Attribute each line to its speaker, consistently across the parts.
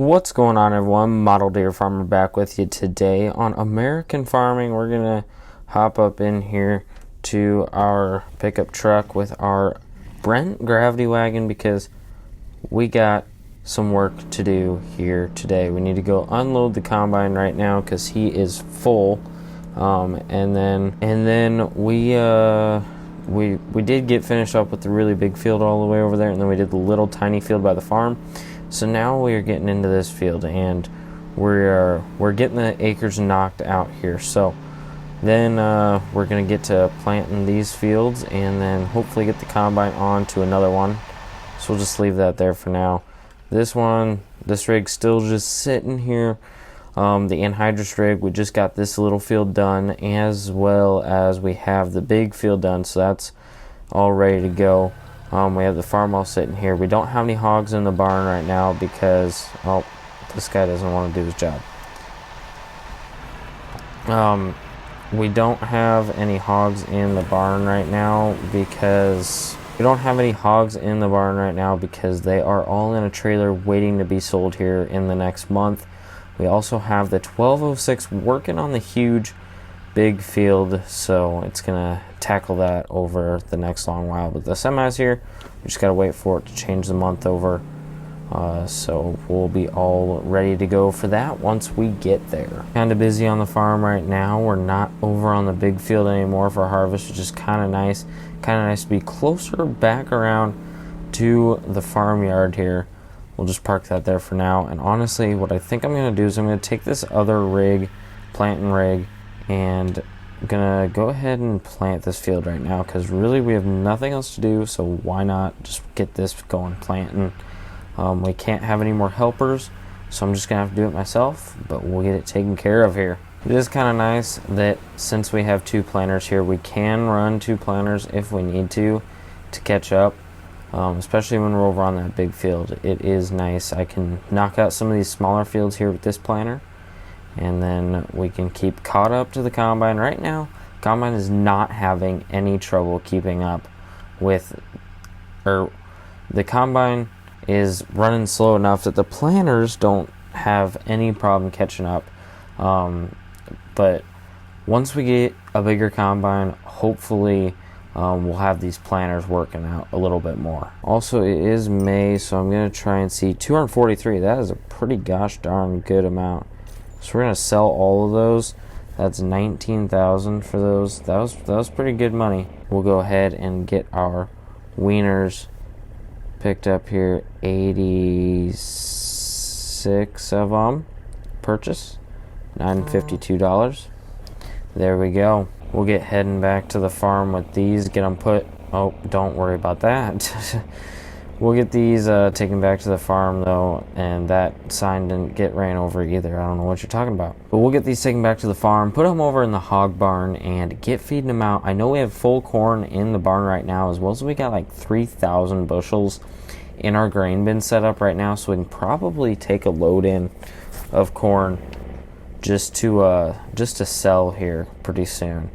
Speaker 1: What's going on, everyone? Model Deer Farmer back with you today on American Farming. We're gonna hop up in here to our pickup truck with our Brent gravity wagon because we got some work to do here today. We need to go unload the combine right now because he is full, and then we did get finished up with the really big field all the way over there, and then we did the little tiny field by the farm. So now we are getting into this field, and we're getting the acres knocked out here. So then we're gonna get to planting these fields, and then hopefully get the combine on to another one. So we'll just leave that there for now. This rig's still just sitting here. The anhydrous rig, we just got this little field done, as well as we have the big field done. So that's all ready to go. We have the farm all sitting here. We don't have any hogs in the barn right now because, oh, this guy doesn't want to do his job. We don't have any hogs in the barn right now because they are all in a trailer waiting to be sold here in the next month. We also have the 1206 working on the huge big field, so it's gonna tackle that over the next long while. But the semi's here, we just gotta wait for it to change the month over, so we'll be all ready to go for that once we get there. Kind of busy on the farm right now. We're not over on the big field anymore for harvest, which is kind of nice to be closer back around to the farmyard here. We'll just park that there for now. And honestly, what I think I'm gonna do is I'm gonna take this other rig, planting rig, and I'm gonna go ahead and plant this field right now because really we have nothing else to do, so why not just get this going planting. We can't have any more helpers, so I'm just gonna have to do it myself, but we'll get it taken care of here. It is kind of nice that since we have two planters here, we can run two planters if we need to catch up, especially when we're over on that big field. It is nice. I can knock out some of these smaller fields here with this planter, and then we can keep caught up to the combine. Right now, combine is not having any trouble keeping up with, or the combine is running slow enough that the planters don't have any problem catching up. But once we get a bigger combine, hopefully we'll have these planters working out a little bit more. Also, it is May, so I'm going to try and see 243. That is a pretty gosh darn good amount. So we're gonna sell all of those. That's 19,000 for those. That was pretty good money. We'll go ahead and get our wieners picked up here. 86 of them. Purchase $952. There we go. We'll get heading back to the farm with these. Get them put. Oh, don't worry about that. We'll get these taken back to the farm, though, and that sign didn't get ran over either. I don't know what you're talking about. But we'll get these taken back to the farm, put them over in the hog barn, and get feeding them out. I know we have full corn in the barn right now, as well as we got like 3,000 bushels in our grain bin set up right now, so we can probably take a load in of corn just to sell here pretty soon.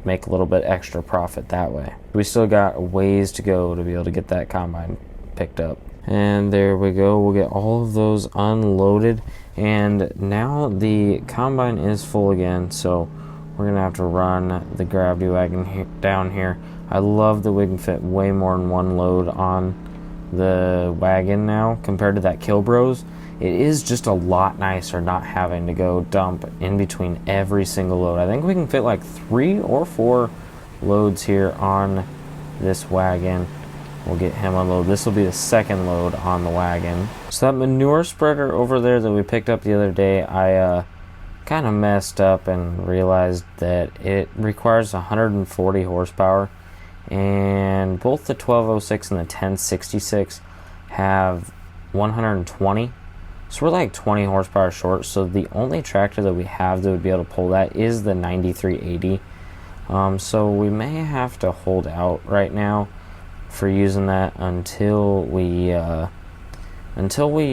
Speaker 1: Make a little bit extra profit that way. We still got a ways to go to be able to get that combine picked up. And there we go. We'll get all of those unloaded, and now the combine is full again, so we're gonna have to run the gravity wagon down here. I love that we can fit way more than one load on the wagon now compared to that Kilbros. It is just a lot nicer not having to go dump in between every single load. I think we can fit like 3 or 4 loads here on this wagon. We'll get him unloaded. This will be the second load on the wagon. So that manure spreader over there that we picked up the other day, I kind of messed up and realized that it requires 140 horsepower. And both the 1206 and the 1066 have 120. So we're like 20 horsepower short, so the only tractor that we have that would be able to pull that is the 9380. So we may have to hold out right now for using that until we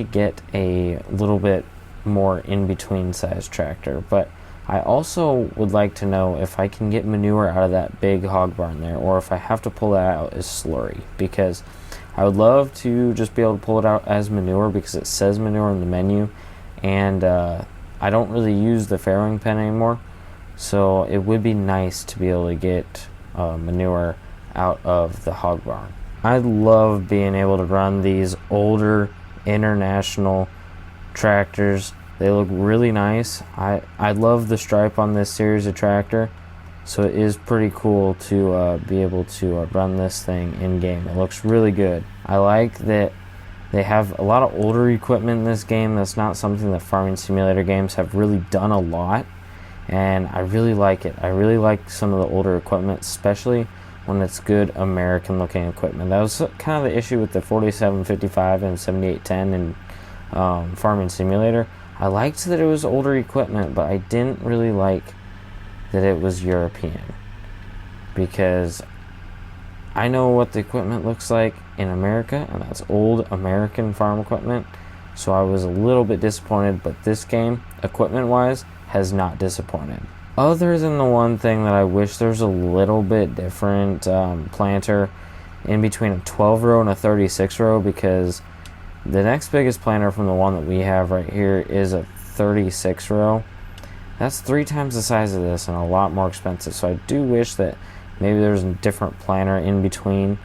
Speaker 1: get a little bit more in-between size tractor. But I also would like to know if I can get manure out of that big hog barn there, or if I have to pull that out as slurry, because I would love to just be able to pull it out as manure because it says manure in the menu, and I don't really use the farrowing pen anymore, so it would be nice to be able to get manure out of the hog barn. I love being able to run these older international tractors. They look really nice. I love the stripe on this series of tractor, so it is pretty cool to be able to run this thing in game. It looks really good. I like that they have a lot of older equipment in this game. That's not something that farming simulator games have really done a lot, and I really like it. I really like some of the older equipment, especially when it's good American looking equipment. That was kind of the issue with the 4755 and 7810 and farming simulator. I liked that it was older equipment, but I didn't really like that it was European, because I know what the equipment looks like in America, and that's old American farm equipment, so I was a little bit disappointed. But this game, equipment wise, has not disappointed, other than the one thing that I wish there's a little bit different planter in between a 12 row and a 36 row, because the next biggest planter from the one that we have right here is a 36 row. That's 3 times the size of this and a lot more expensive, so I do wish that maybe there's a different planter in between,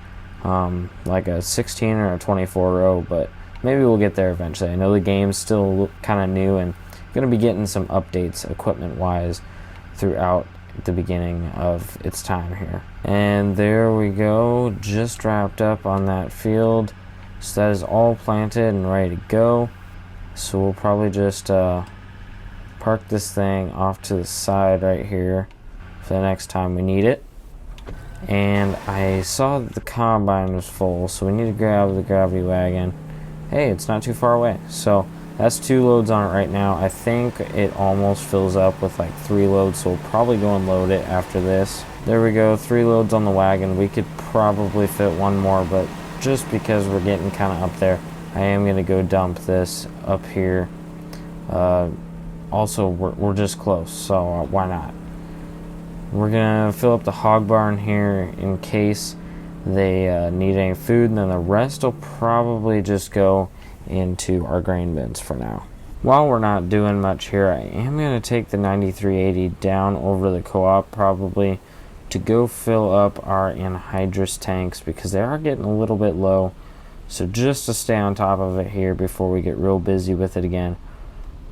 Speaker 1: like a 16 or a 24 row, but maybe we'll get there eventually. I know the game's still kind of new and going to be getting some updates equipment wise throughout the beginning of its time here. And there we go, just wrapped up on that field. So that is all planted and ready to go. So we'll probably just park this thing off to the side right here for the next time we need it. And I saw that the combine was full, so we need to grab the gravity wagon. Hey, it's not too far away. So that's 2 loads on it right now. I think it almost fills up with like 3 loads, so we'll probably go and load it after this. There we go, 3 loads on the wagon. We could probably fit 1 more, but just because we're getting kind of up there, I am going to go dump this up here. Also, we're just close, so why not? We're going to fill up the hog barn here in case they need any food, and then the rest will probably just go into our grain bins for now. While we're not doing much here, I am going to take the 9380 down over the co-op probably to go fill up our anhydrous tanks, because they are getting a little bit low. So just to stay on top of it here before we get real busy with it again,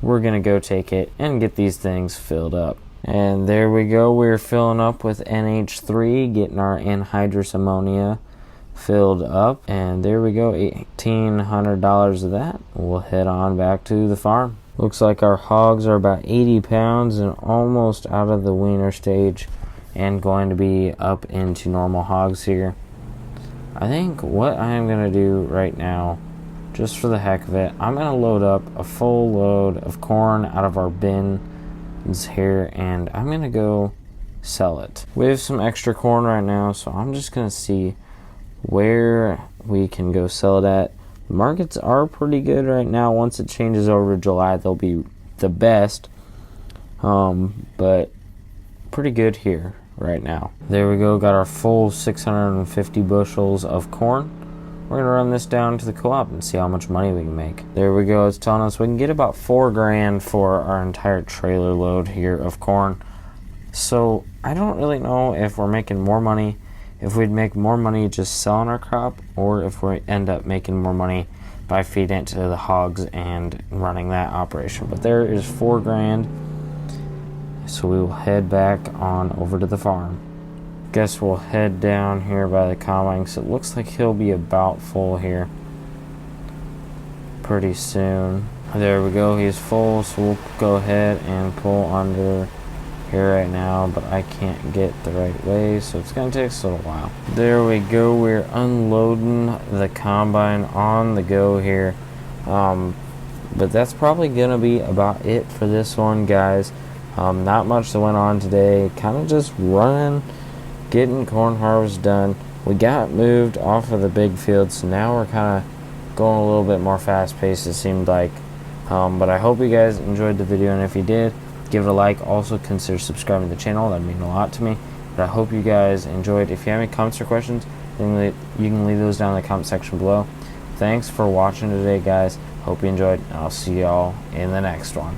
Speaker 1: we're gonna go take it and get these things filled up. And there we go, we're filling up with NH3, getting our anhydrous ammonia filled up, and there we go, $1,800 of that. We'll head on back to the farm. Looks like our hogs are about 80 pounds and almost out of the weaner stage and going to be up into normal hogs here. I think what I'm going to do right now, just for the heck of it, I'm going to load up a full load of corn out of our bins here, and I'm going to go sell it. We have some extra corn right now, so I'm just going to see where we can go sell it at. The markets are pretty good right now. Once it changes over to July, they'll be the best, but pretty good here right now. There we go, got our full 650 bushels of corn. We're gonna run this down to the co-op and see how much money we can make. There we go, it's telling us we can get about $4 grand for our entire trailer load here of corn. So I don't really know if we're making more money, if we'd make more money just selling our crop, or if we end up making more money by feeding it to the hogs and running that operation. But there is $4 grand. So we will head back on over to the farm. Guess we'll head down here by the combine, so it looks like he'll be about full here pretty soon. There we go, he's full, so we'll go ahead and pull under here right now, but I can't get the right way, so it's gonna take us a little while. There we go, we're unloading the combine on the go here, but that's probably gonna be about it for this one, guys. Not much that went on today, kind of just running, getting corn harvest done. We got moved off of the big field, so now we're kind of going a little bit more fast paced, it seemed like. But I hope you guys enjoyed the video, and if you did, give it a like. Also consider subscribing to the channel, that'd mean a lot to me. But I hope you guys enjoyed. If you have any comments or questions, You can leave those down in the comment section below. Thanks for watching today, guys. Hope you enjoyed, and I'll see y'all in the next one.